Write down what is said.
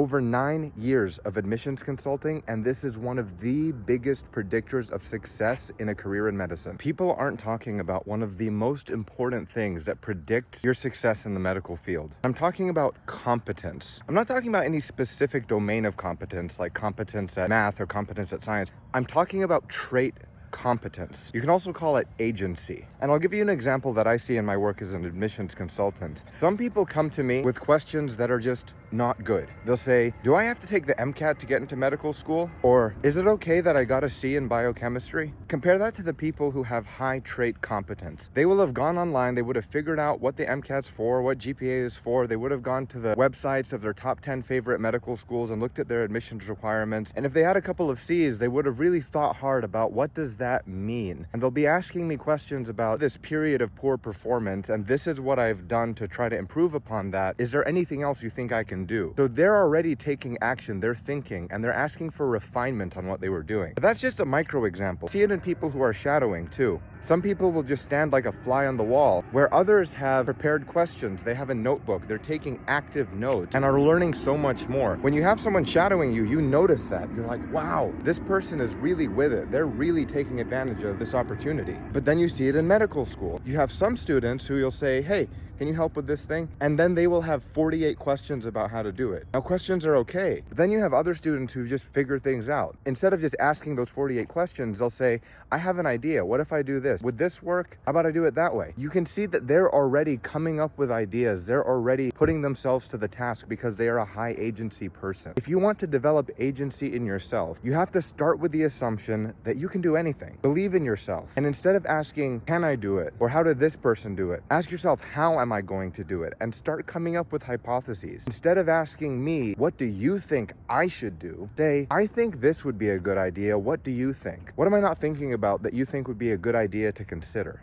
over 9 years of admissions consulting, and this is one of the biggest predictors of success in a career in medicine. People aren't talking about one of the most important things that predicts your success in the medical field. I'm talking about competence. I'm not talking about any specific domain of competence, like competence at math or competence at science. I'm talking about trait competence. You can also call it agency. And I'll give you an example that I see in my work as an admissions consultant. Some people come to me with questions that are just not good. They'll say, do I have to take the MCAT to get into medical school? Or is it okay that I got a C in biochemistry? Compare that to the people who have high trait competence. They will have gone online, they would have figured out what the MCAT's for, what GPA is for, they would have gone to the websites of their top 10 favorite medical schools and looked at their admissions requirements. And if they had a couple of C's, they would have really thought hard about what does that mean? And they'll be asking me questions about this period of poor performance, and this is what I've done to try to improve upon that. Is there anything else you think I can do? So they're already taking action, they're thinking, and they're asking for refinement on what they were doing. But that's just a micro example. See it in people who are shadowing too. Some people will just stand like a fly on the wall, where others have prepared questions, they have a notebook, they're taking active notes, and are learning so much more. When you have someone shadowing you, you notice that. You're like, wow, this person is really with it. They're really taking advantage of this opportunity. But then you see it in medical school. You have some students who you'll say, hey, can you help with this thing? And then they will have 48 questions about how to do it. Now, questions are okay. But then you have other students who just figure things out. Instead of just asking those 48 questions, they'll say, I have an idea. What if I do this? Would this work? How about I do it that way? You can see that they're already coming up with ideas. They're already putting themselves to the task because they are a high agency person. If you want to develop agency in yourself, you have to start with the assumption that you can do anything. Believe in yourself. And instead of asking, can I do it? Or how did this person do it? Ask yourself, how am I going to do it? And start coming up with hypotheses. Instead of asking me, what do you think I should do? Say, I think this would be a good idea. What do you think? What am I not thinking about that you think would be a good idea to consider?